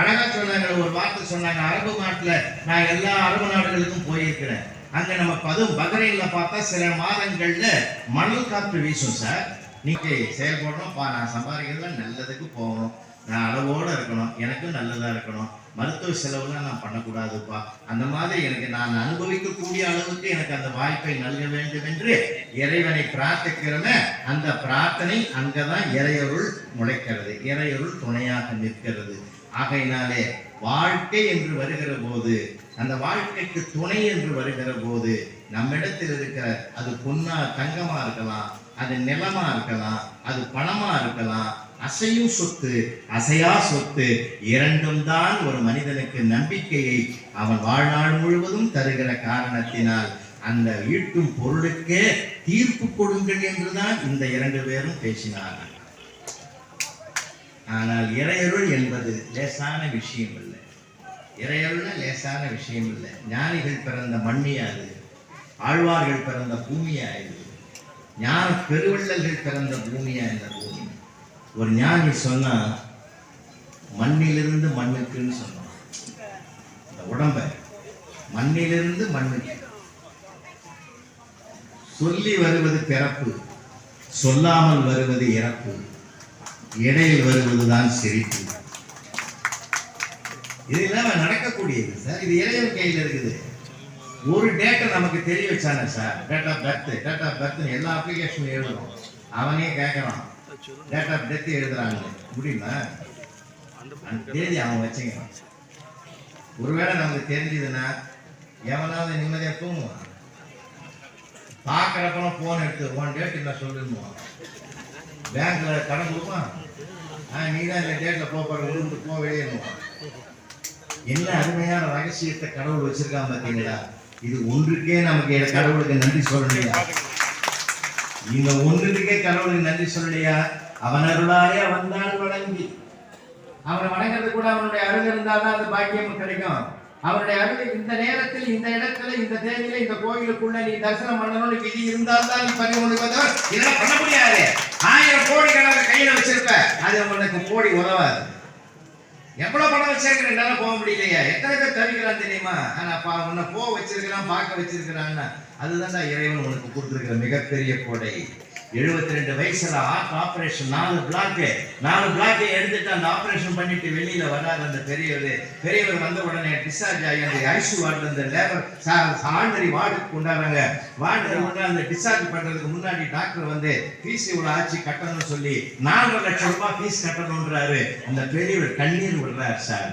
அழகா சொன்னாங்க. ஒரு வார்த்தை சொன்னாங்க, அரபு நாட்டுல நான் எல்லா அரபு நாடுகளுக்கும் போயிருக்கிறேன். அங்க நம்ம பஹ்ரைன்ல பார்த்தா சில மாதங்கள்ல மணல் காற்று வீசும் சார். நீங்க செயல்படணும்ப்பா, நான் சம்பாதிக்கிறதுல நல்லதுக்கு போகணும், நான் அளவோட இருக்கணும், எனக்கும் நல்லதா இருக்கணும், மருத்துவ செலவுலாம் நான் பண்ணக்கூடாதுப்பா, அந்த மாதிரி எனக்கு நான் அனுபவிக்கக்கூடிய அளவுக்கு எனக்கு அந்த வாய்ப்பை நல்க வேண்டும் என்று இறைவனை பிரார்த்திக்கிறோமே, அந்த பிரார்த்தனை அங்கதான் இறையருள் முளைக்கிறது, இறையருள் துணையாக நிற்கிறது. ஆகையினாலே வாழ்க்கை என்று வருகிற போது, அந்த வாழ்க்கைக்கு துணை என்று வருகிற போது நம்மிடத்தில் இருக்கிற அது பொன்னா தங்கமா இருக்கலாம், அது நிலமா இருக்கலாம், அது பணமா இருக்கலாம், அசையும் சொத்து அசையா சொத்து இரண்டும் தான் ஒரு மனிதனுக்கு நம்பிக்கையை அவன் வாழ்நாள் முழுவதும் தருகிற காரணத்தினால் அந்த ஈட்டும் பொருளுக்கே தீர்ப்பு கொடுங்கள் என்றுதான் இந்த 2 பேரும் பேசினார்கள். ஆனால் இறையருள் என்பது லேசான விஷயம் இல்லை. இறையருள்னா லேசான விஷயம் இல்லை. ஞானிகள் பிறந்த மண்ணியா இது, ஆழ்வார்கள் பிறந்த பூமியா இது, ஞான பெருவள்ளல்கள் பிறந்த பூமியா இந்த பூமி. ஒரு ஞானி சொன்னா மண்ணிலிருந்து மண்ணுக்குன்னு சொன்னான். இந்த உடம்ப மண்ணிலிருந்து மண்ணுக்கு. சொல்லி வருவது பிறப்பு, சொல்லாமல் வருவது இறப்பு, இடையில் வருவதுதான் சிரிப்பு. இது இல்லாம நடக்கக்கூடியது சார். இது இறைவன் கையில் இருக்குது. ஒரு டேட்டா நமக்கு தெரிய வச்சானே சார், டேட் ஆஃப் பர்த் எல்லா அப்ளிகேஷனும் எழுதுறோம். அவனே கேட்கறான், டேட் ஆஃப் டெத் எழுதுறாங்க, முடியுமா? அந்த தேதி அவன் வச்சுக்கிறான். ஒருவேளை நமக்கு தெரிஞ்சதுன்னா எவனாவது நிம்மதியா தூங்குவான். பார்க்கறப்பெல்லாம் போன் எடுத்து 1 டேட் என்ன சொல்லிடுவான். பேங்க்ல கடன் கொடுப்பான், நீ தான் இந்த டேட்ல போற உருந்து போ வெளியேறுவான். என்ன அருமையான ரகசியத்தை கடவுள் வச்சிருக்கான் பார்த்தீங்களா? இது ஒன்றுக்கே நமக்கு கடவுளுக்கு நன்றி சொல்லலையா? இந்த ஒன்றுக்கே கடவுளுக்கு நன்றி சொல்லலையா? அவன் அருளாலே வந்தால் வணங்கி அவனை வணங்குறது கூட அவனுடைய அருள் இருந்தால்தான் அந்த பாக்கியம் கிடைக்கும். அவருடைய அருள் இந்த நேரத்தில் இந்த இடத்துல இந்த தேதியில இந்த கோயிலுக்குள்ள நீ தரிசனம் பண்ணணும்னு விதி இருந்தால்தான் நீ பண்ண இதெல்லாம் பண்ண முடியாது. 1000 கோடி கணக்கு கையில வச்சிருப்ப, அது உனக்கு கோடி உதவாது. எவ்வளவு பணம் வச்சிருக்கிற என்னால போக முடியலையா? எத்தனை பேர் தவிக்கிறான் தெரியுமா? ஆனா உன்னை போக வச்சிருக்கிறான், பார்க்க வச்சிருக்கிறான்னா அதுதான் இறைவன் உனக்கு கொடுத்திருக்கிற மிகப்பெரிய கொடை. 72 வயசுல ஆபரேஷன் 4 பிளாக் எடுத்துட்டு அந்த ஆபரேஷன் பண்ணிட்டு வெளியில வராது அந்த பெரியவர் வந்த உடனே டிஸ்சார்ஜ் ஆகி அந்த ஐசியூ வார்டுல இந்த லேபர் ஆர்டினரி வார்டுக்கு கொண்டாடுறாங்க. வார்டு அந்த டிஸ்சார்ஜ் பண்றதுக்கு முன்னாடி டாக்டர் வந்து ஃபீஸ் இவ்வளவு ஆச்சு கட்டணும்னு சொல்லி 4.5 லட்சம் ரூபாய் ஃபீஸ் கட்டணும்ன்றாரு. அந்த பெரியவர் கண்ணீர் விடுறாரு சார்.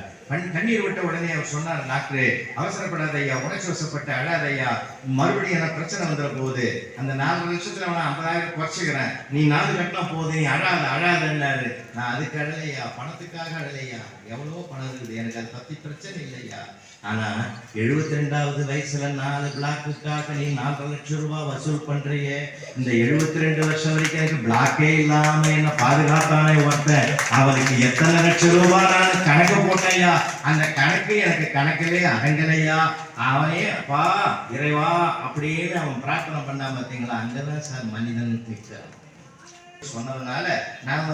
கண்ணீர் விட்ட உடனே அவர் சொன்னார், டாக்டரே அவசரப்படாத ஐயா, உணர்ச்சி வசப்பட்ட அழாத ஐயா, மறுபடியும் எனக்கு பிரச்சனை வந்துட போகுது, அந்த 4 லட்சத்துல அவனை 50,000 குறைச்சிக்கிறேன், நீ 4 கட்டினா போகுது, நீ அழாதன்னாரு. நான் அதுக்கு அழலையா, பணத்துக்காக அழலையா, எவ்வளவோ பணம் இருக்குது, எனக்கு அதை பத்தி பிரச்சனை இல்லையா. ஆனா 72வது வயசுல 4 பிளாக்குக்காக நீ 4 லட்சம் ரூபாய் வசூல் பண்றியே, இந்த 72 வருஷம் வரைக்கும் எனக்கு பிளாக்கே இல்லாம என்ன பாதுகாத்தானே ஒருத்தன், அவனுக்கு எத்தனை லட்சம் ரூபாய் நான் கணக்கு போட்டையா, அந்த கணக்கு எனக்கு கணக்கிலே அடங்கலையா. அவனே அப்பா இறைவா அப்படின்னு அவன் பிரார்த்தனை பண்ணா பார்த்தீங்களா, அங்கதான் சார் மனிதன் நிற்கிறான். சொன்னதுனால நான்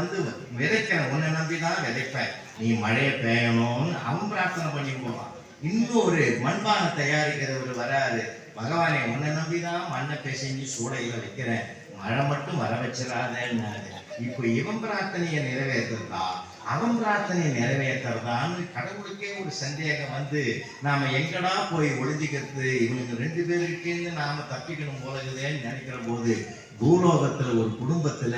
விதைக்கிறேன், உன்னை நம்பிதான் விதைப்பேன், நீ மழையை பெய்யணும்னு அவன் பிரார்த்தனை பண்ணி போவான். இன்னொரு மண்பானை தயாரிக்கிறவர் வராரு, பகவானே உன்னை நம்பிதான் மண்ணை பிசைஞ்சு சூளையில வைக்கிறேன், மழை மட்டும் வர வச்சிடாதேன்னாரு. இப்போ இவன் பிரார்த்தனையை நிறைவேற்றுறதா அவன் பிரார்த்தனையை நிறைவேற்றுறதான்னு கடவுளுக்கே ஒரு சந்தேகம் நாம எங்கடா போய் ஒளிஞ்சிக்கிறது, இவனுக்கு 2 பேருக்கேந்து நாம தப்பிக்கணும் போலகுதேன்னு நினைக்கிற போது பூலோகத்துல ஒரு குடும்பத்துல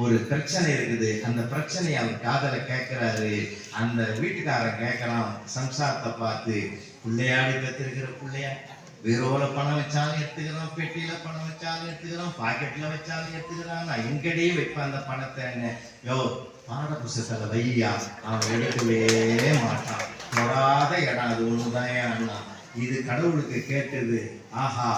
ஒரு பிரச்சனை இருக்குது. அந்த பிரச்சனையை அவர் காதல கேட்கிறாரு. அந்த வீட்டுக்காரன் கேட்கறான் சம்சாரத்தை பார்த்து, பிள்ளையாடி பெற்றிருக்கிற பிள்ளையா, வீரோல பணம் வச்சாலும் எடுத்துக்கிறான், பெட்டியில பணம் வச்சாலும் எடுத்துக்கிறான், பாக்கெட்ல வச்சாலும் எடுத்துக்கிறான், நான் எங்கடையே வைப்பேன் அந்த பணத்தை. யோ பாட புஸ்தகத்துல வையா, அவன் எடுக்கவே மாட்டான், தொடாத இடம் அது ஒண்ணுதான் அண்ணா. இது கடவுளுக்கு கேட்டது. ஆஹா,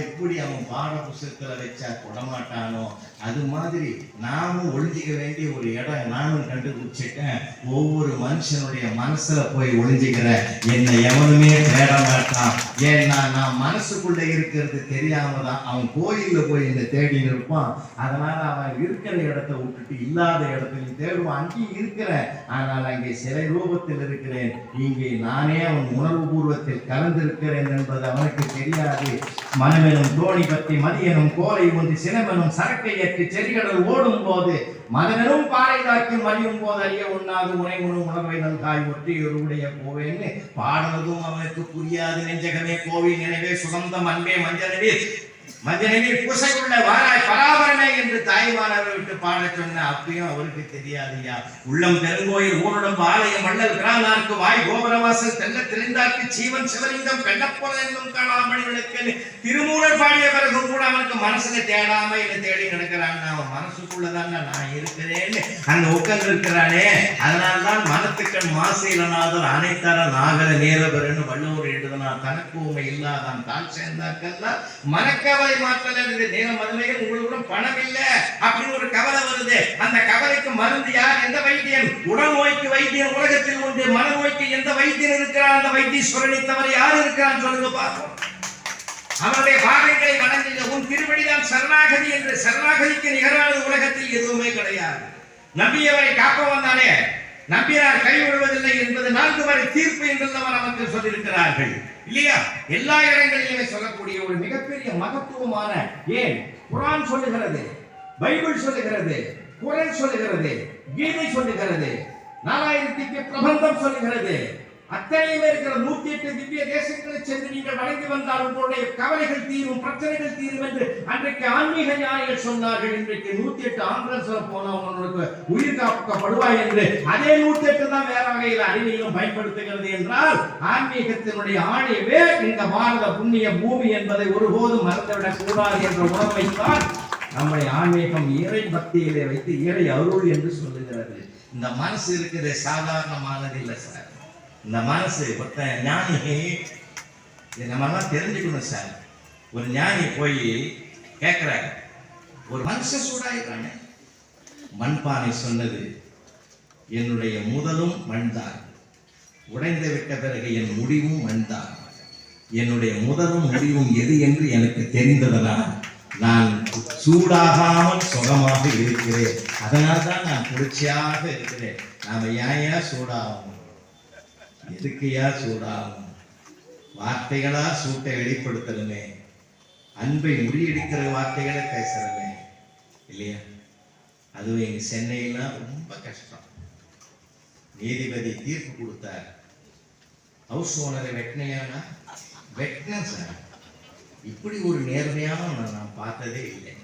எப்படி அவன் பாட புஸ்தகத்துல வச்சா தொடமாட்டானோ அது மாதிரி நாமும் ஒளிஞ்சிக்க வேண்டிய ஒரு இடம் நானும் கண்டுபிடிச்சிட்டேன். ஒவ்வொரு மனுஷனுடைய மனசுல போய் ஒளிஞ்சிக்கிறேன், என்னை எவனுமே தேட மாட்டான். ஏன்னா நான் மனசுக்குள்ள இருக்கிறது தெரியாம தான் அவன் கோயில்ல போய் என்னை தேடின்னு இருப்பான். அதனால அவன் இருக்கிற இடத்த விட்டுட்டு இல்லாத இடத்துல தேடுவான். அங்கேயும் இருக்கிறேன், ஆனால் அங்கே சிலை ரூபத்தில் இருக்கிறேன், இங்கே நானே அவன் உணர்வு பூர்வத்தில் கலந்திருக்கிறேன் என்பது அவனுக்கு தெரியாது. மனமெனும் தோணி பற்றி மதியனும் கோலை ஒன்று சினமெனும் சரக்கை ஏற்றி செடிகளில் ஓடும் போது மதமெனும் பாறை தாக்கி மறியும் போது அறிய உண்ணாது உனை உணவு உணவை நல்காய் ஒற்றியுடைய போவேன்னு பாடுவதும் அவனுக்கு புரியாது. நெஞ்சகமே கோவில் நினைவே சுகந்தம் அன்பே மஞ்சனவே பூசைக்குள்ள வாராய் பராபரமே என்று தாய்மானவரை விட்டு பாட சொன்ன அப்பயும் அவருக்கு தெரியாதுயா. உள்ளம் பெருங்கோயில் ஊருடம் ஆலயம் வள்ளல் கிரானார்க்கு வாய் கோபுரவாசல் தெல்ல தெரிந்தார்க்கு ஜீவன் சிவலிங்கம் கண்டப்போல என்னும் காணாமணிகளுக்கு திருமூலர் பாடிய பிறகு கூட அவனுக்கு மனசுல தேடாம என்ன தேடி கிடக்கிறான். அவன் மனசுக்குள்ளதான் நான் இருக்கிறேன்னு அங்க உட்கார்ந்து இருக்கிறானே. அதனால்தான் மனத்துக்கள் மாசு இலனாதல் அனைத்தர நாகர நேரபரன்னு வள்ளுவர் எழுதுனான். தனக்கு உண்மை இல்லாதான் தான் சேர்ந்தாக்கெல்லாம் மனக்கவலை மாற்றல நேரம் மதுமையில் உங்களுக்கு பணம் இல்ல அப்படின்னு ஒரு கவலை வருது. அந்த கவலைக்கு மருந்து யார்? எந்த வைத்தியன்? உடல் நோய்க்கு வைத்தியன் உலகத்தில் உண்டு, மனநோய்க்கு எந்த வைத்தியன் இருக்கிறான்? அந்த வைத்தீஸ்வரனை தவிர யார் இருக்கிறான் சொல்லுங்க பார்ப்போம். அவருடைய பாதங்களை வணங்குங்க. உன் திருவடிதான் சரணாகதி என்று. சரணாகதிக்கு நிகரான உலகத்தில் எதுவுமே கிடையாது. நம்பியவரை காப்ப வந்தானே, நம்பினார் கை விழுவதில்லை என்பது 4 வரை தீர்ப்பு என்றெல்லாம் நமக்கு சொல்லியிருக்கிறார்கள் இல்லையா? எல்லா இடங்களிலுமே சொல்லக்கூடிய ஒரு மிகப்பெரிய மகத்துவமான, ஏன் குர்ஆன் சொல்லுகிறது, பைபிள் சொல்லுகிறது, குர்ஆன் சொல்லுகிறது, கீதை சொல்லுகிறது, 4000 பிரபந்தம் சொல்லுகிறது. அத்தனையுமே இருக்கிற 108 திவ்ய தேசங்களை சென்று நீங்கள் வணங்கி வந்தால் உங்களுடைய கவலைகள் தீரும், பிரச்சனைகள் தீரும் என்று அன்றைக்கு ஆன்மீக ஞானிகள் சொன்னார்கள். இன்றைக்கு 108 ஆம்புலன்ஸ்ல போனா உங்களுக்கு உயிர் காக்கப்படுவாய் என்று அதே 108 தான் வேற வகையில் அறிவியலும் பயன்படுத்துகிறது. என்றால் ஆன்மீகத்தினுடைய ஆணையவே இந்த பாரத புண்ணிய பூமி என்பதை ஒருபோதும் மறந்துவிடக் கூடாது என்ற உணர்வை தான் நம்முடைய ஆன்மீகம் இறை பக்தியிலே வைத்து இறை அருள் என்று சொல்லுகிறது. இந்த மனசு இருக்கிறது சாதாரணமானது இல்லை சார். இந்த மனசு ஒருத்தன் ஞானி, நம்மெல்லாம் தெரிஞ்சுக்கணும் சார். ஒரு ஞானி போய் கேட்கிறாரு, ஒரு மனுஷன் சூடாயிட்டானே. மண்பானை சொன்னது, என்னுடைய முதலும் மண்தான், உடைந்து விட்ட பிறகு என் முடிவும் மண்தான். என்னுடைய முதலும் முடிவும் எது என்று எனக்கு தெரிந்ததனால் நான் சூடாகாமல் சுகமாக இருக்கிறேன். அதனால்தான் நான் குளிர்ச்சியாக இருக்கிறேன். நாம ஏன் சூடாகும்? எதுக்கையா சூடாகும்? வார்த்தைகளா சூட்டை வெளிப்படுத்தலுமே, அன்பை முறியடிக்கிற வார்த்தைகளை பேசுறமே இல்லையா? அதுவும் எங்க சென்னையெல்லாம் ரொம்ப கஷ்டம். நீதிபதி தீர்ப்பு கொடுத்தார், ஹவுஸ் ஓனரை வெட்டினையானா வெட்டினேன் சார், இப்படி ஒரு நேர்மையான நான் பார்த்ததே இல்லை,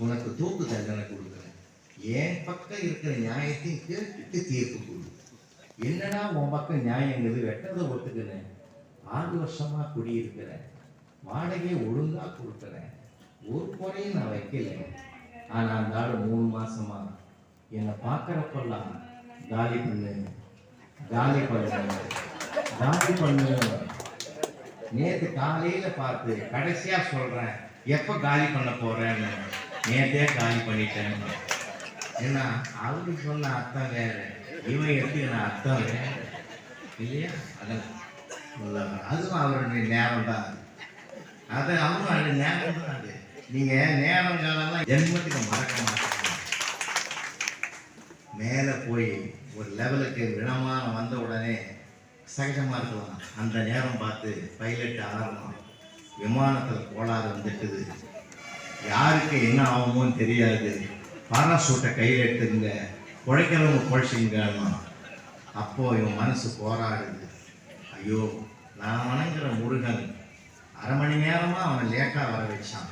உனக்கு தூக்கு தண்டனை கொடுக்குறேன், என் பக்கம் இருக்கிற நியாயத்தையும் கேட்டுட்டு தீர்ப்பு கொடு. என்னடா உன் பக்கம் நியாயங்கிறது? வெட்டதை ஒத்துக்கிறேன், 6 வருஷமா குடியிருக்கிறேன், வாடகையை ஒழுங்கா கொடுக்குறேன், ஒரு குறையும் நான் வைக்கல. ஆனா அந்த ஆள் 3 மாசமா என்னை பார்க்கறப்பெல்லாம் காலி பண்ணு, காலி பண்ணு காலி பண்ணு. நேற்று காலையில பார்த்து கடைசியா சொல்றேன், எப்ப காலி பண்ண போறேன்னு. நேற்றே காலி பண்ணிட்டேன். ஏன்னா அவரு சொன்ன அர்த்தம் வேற, இவன் எடுத்துக்கிற அர்த்தம் வேற இல்லையா? அதுவும் அவருடைய நேரம் தான். அது அவரும் அது நேரம் தான். அது நீங்க நேரம் காலம்லாம் ஜென்மத்துக்கு மறக்க மாட்டீங்க. மேலே போய் ஒரு லெவலுக்கு வினமான வந்த உடனே சகஜமாக இருக்கலாம். அந்த நேரம் பார்த்து பைலட் அலறணும், விமானத்தில் கோளாறு வந்துட்டுது, யாருக்கு என்ன ஆகுமோன்னு தெரியாது, பாராசூட்டை கையில் எடுத்துங்க, குழைக்கிறவங்க குழைச்சிங்கன்னு. அப்போ இவன் மனசு போராடுது. ஐயோ, நான் வணங்குற முருகன் 1/2 மணி நேரமாக அவனை லேட்டாக வர வச்சான்,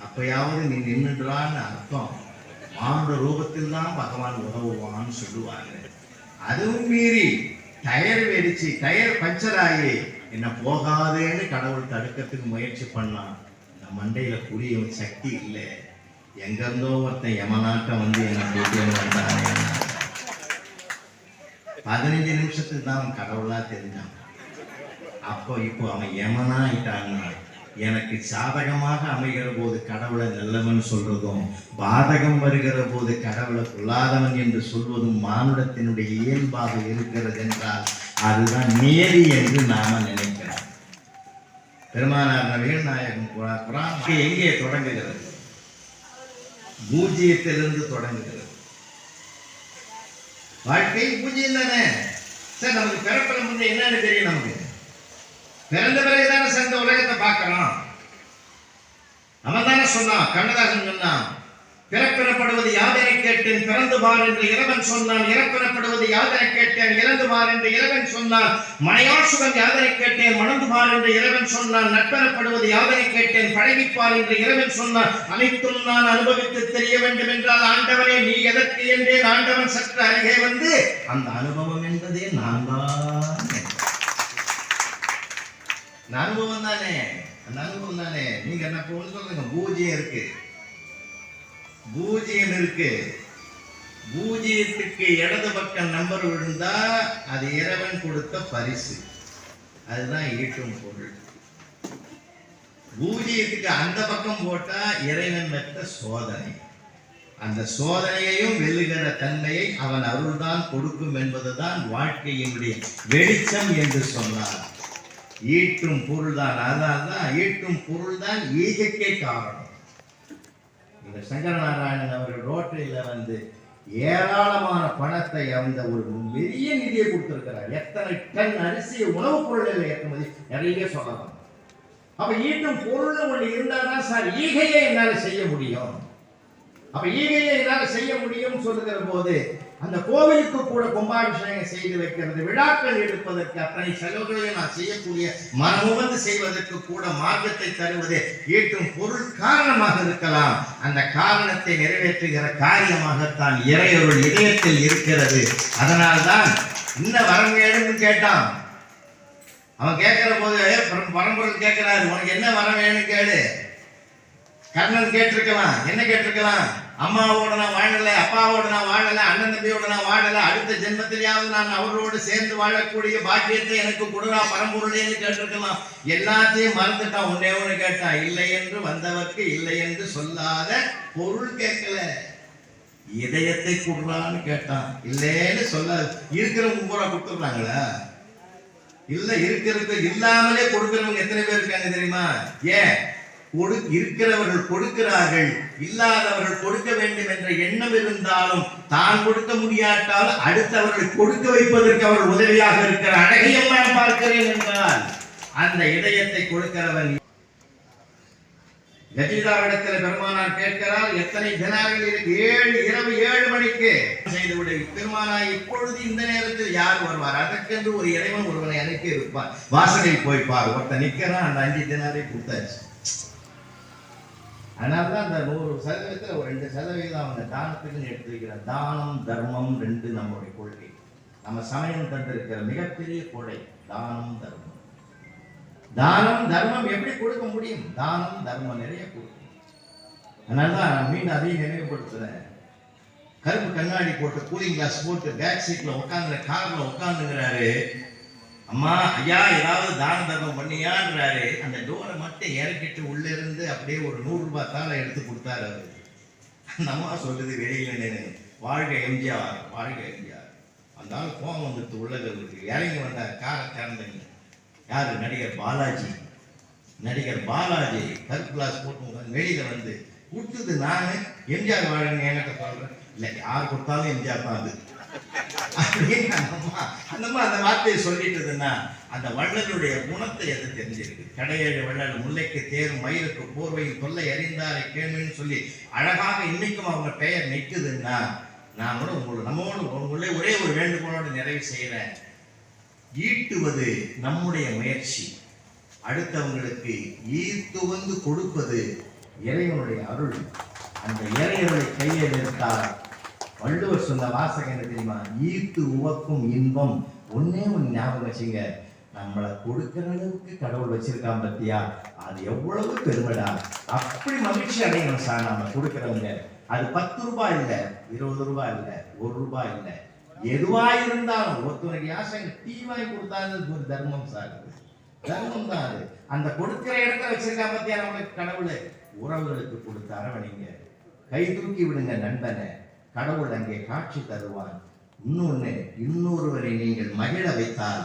அப்பயாவது நீ நின்றுடுறான்னு அர்த்தம். மானுட ரூபத்தில் தான் பகவான் உதவுவான்னு சொல்லுவாங்க. அதுவும் மீறி டயர் வெடிச்சு டயர் பஞ்சர் ஆகி என்ன போகாதேன்னு கடவுள் தடுக்கிறதுக்கு முயற்சி பண்ணான். இந்த மண்டையில புரிய சக்தி இல்லை. எங்க இருந்தோ ஒருத்தன் யமனாட்டம் வந்து என்ன கூட்டின்னு வந்தானே. 15 நிமிஷத்துக்கு தான் அவன் கடவுளா தெரிஞ்சான். அப்போ இப்போ அவன் யமனா ஆயிட்டான்னா, எனக்கு சாதகமாக அமைகிற போது கடவுளை நல்லவன் சொல்றதும், பாதகம் வருகிற போது கடவுளை கொள்ளாதவன் என்று சொல்வதும் மானுடத்தினுடைய இயல்பாக இருக்கிறது என்றால் அதுதான் நேரி என்று நாம நினைக்கிறோம். பெருமானார் நபிகள் நாயகம் குர்ஆன் எங்கே தொடங்குகிறது? பூஜ்ஜியத்திலிருந்து தொடங்குகிறது. வாழ்க்கை பூஜ்ஜியம் தானே சார். நமக்கு பிறப்பில முன்னே என்னன்னு தெரியும்? நமக்கு பிறந்த பிறகுதானே சார் இந்த உலகத்தை பார்க்கிறோம். அவன் தானே சொன்னான், கண்ணதாசன் சொன்னான், பிறப்பிடப்படுவது யாதென கேட்டேன் பிறந்து பார் என்று இறைவன் சொன்னான், இறப்பிடப்படுவது யாதென கேட்டேன் இறந்து பார் என்று இறைவன் சொன்னான், மனையார் சுகம் யாதென கேட்டேன் மணந்து பார் என்று இறைவன் சொன்னான், நட்பெறப்படுவது யாதென கேட்டேன் பழகிப்பார் என்று இறைவன் சொன்னான், அனைத்தும் நான் அனுபவித்து தெரிய வேண்டும் என்றால் ஆண்டவனே நீ எதற்கு என்றேன். ஆண்டவன் சற்று அருகே வந்து அந்த அனுபவம் என்பதே நான் தான். அனுபவம் தானே, அந்த அனுபவம் தானே. நீங்க என்ன சொல்லுங்க, பூஜ்ஜியம் இருக்கு, பூஜ்ஜியம் இருக்கு. பூஜ்ஜியத்துக்கு இடது பக்கம் நம்பர் விழுந்தா அது இறைவன் கொடுத்த பரிசு, அதுதான் ஈட்டும் பொருள். பூஜ்ஜியத்துக்கு அந்த பக்கம் போட்டா இறைவன் வைத்த சோதனை. அந்த சோதனையையும் வெல்லுகிற தன்மையை அவன் அருள்தான் கொடுக்கும் என்பதுதான் வாழ்க்கையினுடைய வெளிச்சம் என்று சொன்னார். ஈட்டும் பொருள் தான். அதனால்தான் ஈட்டும் பொருள் தான் ஈகைக்கே காரணம். இந்த சங்கரநாராயணன் அவர்கள் ரோட்டரியில வந்து ஏராளமான பணத்தை அந்த ஒரு பெரிய நிதியை கொடுத்திருக்கிறார். எத்தனை டன் அரிசி உணவுப் பொருள்கள் ஏற்றுமதி நிறைய சொல்லலாம். அப்ப ஈட்டும் பொருள் ஒன்று இருந்தால்தான் சார் ஈகையை என்னால செய்ய முடியும். அப்ப ஈகையை என்னால செய்ய முடியும் சொல்லுகிற போது அந்த கோவிலுக்கு கூட கும்பாபிஷேகம் செய்து வைக்கிறது, விழாக்கள் எடுப்பதற்கு அத்தனை செலவுகளையும் நான் செய்யக்கூடிய மனமுவந்து செய்வதற்கு கூட மார்க்கத்தை தருவது ஈட்டும் பொருள் காரணமாக இருக்கலாம். அந்த காரணத்தை நிறைவேற்றுகிற காரியமாகத்தான் இறையொருள் இதயத்தில் இருக்கிறது. அதனால்தான் இன்ன வரம் வேணும்னு கேட்டான். அவன் கேட்கிற போது பரம்பொருள் கேட்கிறாரு, உனக்கு என்ன வரம் வேணும்னு கேளு. கர்ணன் கேட்டிருக்கலாம், என்ன கேட்டிருக்கலாம்? அம்மாவோட நான் வாழல, அப்பாவோட நான் வாழல, அண்ணன் தம்பியோட நான் வாழல, அடுத்த ஜென்மத்திலேயாவது நான் அவரோடு சேர்ந்து வாழக்கூடிய பாக்கியத்தை எனக்கு கொடுறா பரம்பொருளேன்னு கேட்டிருக்கலாம். எல்லாத்தையும் மறந்துட்டான். ஒன்னே ஒன்று கேட்டான், இல்லை என்று வந்தவர்க்கு இல்லை என்று சொல்லாத பொருள் கேட்கல, இதயத்தை கொடுறான்னு கேட்டான். இல்லைன்னு சொல்ல இருக்கிறவங்க பூரா கொடுத்துடுறாங்களா? இல்ல, இருக்கிறது இல்லாமலே கொடுக்கிறவங்க எத்தனை பேர் இருக்காங்க தெரியுமா? ஏன் இருக்கிறவர்கள் கொடுக்கிறார்கள், இல்லாதவர்கள் கொடுக்க வேண்டும் என்ற எண்ணம் இருந்தாலும் தான் கொடுக்க முடியாட்டால் அடுத்தவர்கள் கொடுக்க வைப்பதற்கு அவர்கள் உதவியாக இருக்கிற அழகையெல்லாம் பார்க்கிறேன் என்றால் அந்த இதயத்தை கொடுக்கிறவன். கஜிதாவிடத்தில் பெருமானார் கேட்கிறார், எத்தனை தினார்கள் இருக்கு? 7 இரவு 7 மணிக்கு செய்துவிடு. பெருமானார் இப்பொழுது இந்த நேரத்தில் யார் வருவார்? அதற்கென்று ஒரு இறைவன் ஒருவனை அனுப்பி இருப்பார். வாசலில் போய்ப்பார், ஒருத்தன் நிற்கிறான், அந்த 5 தினாரை கொடுத்தாச்சு. அதனால்தான் அந்த 100% ஒரு 2% அவங்க தானத்துக்குன்னு எடுத்து வைக்கிறார். தானம் தர்மம் 2 நம்முடைய கொள்கை. நம்ம சமயம் தந்திருக்கிற மிகப்பெரிய கொடை தானம் தர்மம். தானம் தர்மம் எப்படி கொடுக்க முடியும்? தானம் தர்மம் நிறைய கொடுக்கும். அதனால்தான் மீண்டும் அதையும் நினைவுபடுத்துறேன். கருப்பு கண்ணாடி போட்டு கூலிங் கிளாஸ் போட்டு பேக் சீட்ல உட்காந்துற கார்ல உட்காந்துங்கிறாரு. அம்மா ஐயா ஏதாவது தான தர்மம் பண்ணியான்றாரு. அந்த டோரை மட்டும் இறக்கிட்டு உள்ள இருந்து அப்படியே ஒரு 100 ரூபாய் தாளை எடுத்து கொடுத்தாரு அவரு. அந்த அம்மா சொல்லுது வெளியில நின்று, வாழ்க எம்ஜிஆர், வாழ்க எம்ஜிஆர். அந்த ஆள் கோவம் வந்துட்டு உள்ளதற்கு இறங்கி வந்தார். காரை திறந்தீங்க. யாரு? நடிகர் பாலாஜி. நடிகர் பாலாஜி கருப்பு கிளாஸ் போட்டு வெளியில வந்து கொடுத்தது நானு. எம்ஜிஆர் வாழ்க என்கிட்ட சொல்றேன். இல்லை, யார் கொடுத்தாலும் எம்ஜிஆர் தான் அது அப்படின்னு அந்த வார்த்தையை சொல்லிட்டதுன்னா அந்த வள்ளலுடைய குணத்தை எது தெரிஞ்சிருக்கு. கடையேழு வள்ளல் முல்லைக்கு தேரும் மயிலுக்கு போர்வையும் தொல்லை அறிந்தாரை கேள்வின்னு சொல்லி அழகாக இன்னைக்கும் அவங்க பெயர் நிற்குதுன்னா நான் கூட நம்மளே ஒரே ஒரு வேண்டுகோளோடு நிறைவு செய்யறேன். ஈட்டுவது நம்முடைய முயற்சி, அடுத்தவங்களுக்கு ஈர்த்து வந்து கொடுப்பது இறைவனுடைய அருள். அந்த இறைவனை கையில் எடுத்தால் வள்ளுவர் சொன்ன வாசகம் என்ன தெரியுமா? ஈர்த்து உவக்கும் இன்பம். ஒன்னே ஒன்று ஞாபகம் வச்சுங்க, நம்மளை கொடுக்கிற அளவுக்கு கடவுள் வச்சிருக்கான் பத்தியா, அது எவ்வளவு பெருமைடா. அப்படி மகிழ்ச்சி அடையணும் சார் நம்ம கொடுக்கிறவங்க. அது 10 ரூபாய் இல்லை, 20 ரூபாய் இல்லை, 1 ரூபாய் இல்லை, எதுவா இருந்தாலும் ஒருத்தவனுக்கு யாசங்க டீ வாங்கி கொடுத்தாலும் ஒரு தர்மம் சார். தர்மம் தான் அது. அந்த கொடுக்கிற இடத்த வச்சிருக்கா பத்தியா நம்மளுக்கு கடவுள். உறவுகளுக்கு கொடுத்து அரவணைங்க, கை தூக்கி விடுங்க நண்பனை, கடவுள் அங்கே காட்சி தருவான். இன்னொருவரை நீங்கள் மகிழ வைத்தால்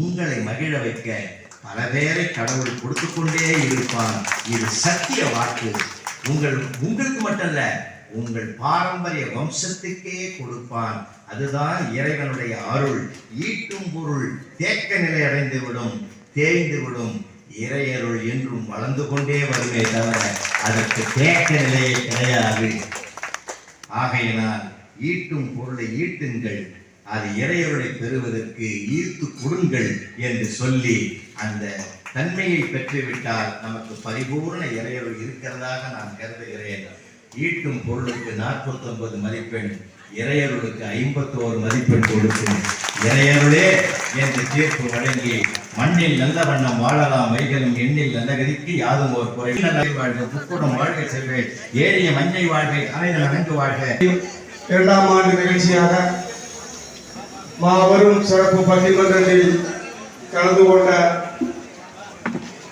உங்களை மகிழ வைக்க பல பேரை கடவுள் கொடுத்து கொண்டே இருப்பான். இது சத்திய வாக்கு. உங்களுக்கு மட்டுமல்ல, உங்கள் பாரம்பரிய வம்சத்துக்கே கொடுப்பான். அதுதான் இறைவனுடைய அருள். ஈட்டும் பொருள் தேக்க நிலை அடைந்து விடும், தேய்ந்து விடும். இறையருள் என்றும் வளர்ந்து கொண்டே வருமே தவிர அதற்கு தேக்க நிலையே கிடையாது. ஆகையினால் ஈட்டும் பொருளை ஈட்டுங்கள், அது இறையருளை பெறுவதற்கு ஈர்த்து கொடுங்கள் என்று சொல்லி அந்த தன்மையை பெற்றுவிட்டால் நமக்கு பரிபூர்ண இறையருள் இருக்கிறதாக நான் கருதுகிறேன். ஈட்டும் பொருளுக்கு 49 மதிப்பெண், இறையருளுக்கு 51 மதிப்பெண் கொடுக்கும். இறையருளே என்று தீர்ப்பு வழங்கி மண்ணில் நல்ல வண்ணம் வாழலாம் வைகளும் எண்ணில் நல்ல கதிக்கு யாதும் ஒரு குறை வாழ்க புக்குடம் வாழ்க்கை செல்வே ஏறிய மஞ்சை வாழ்க்கை அனைத்து நன்கு வாழ்க. 2ஆம் ஆண்டு நிகழ்ச்சியாக மாபெரும் சிறப்பு பட்டிமன்றத்தில் கலந்து கொண்ட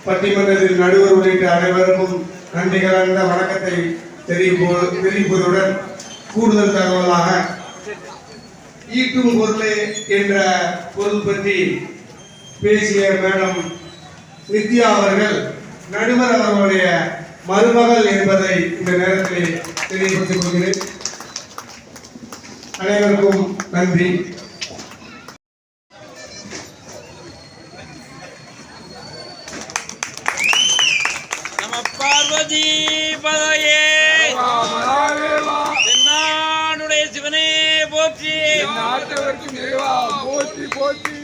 பட்டிமன்றத்தில் நடுவர் உள்ளிட்ட அனைவருக்கும் நன்றி கலந்த வணக்கத்தை தெரிவிப்பதுடன் கூடுதல் தகவலாக ஈட்டும் பொருளே என்ற பொருள் பற்றி பேசிய மேடம் நித்யா அவர்கள் நடுவர் அவர்களுடைய மருமகள் என்பதை இந்த நேரத்தில் தெரியப்படுத்திக் கொள்கிறேன். அனைவருக்கும் நன்றி. நம பார்வதி பதையே தென்னாடுடைய சிவனே போற்றி, போற்றி போற்றி.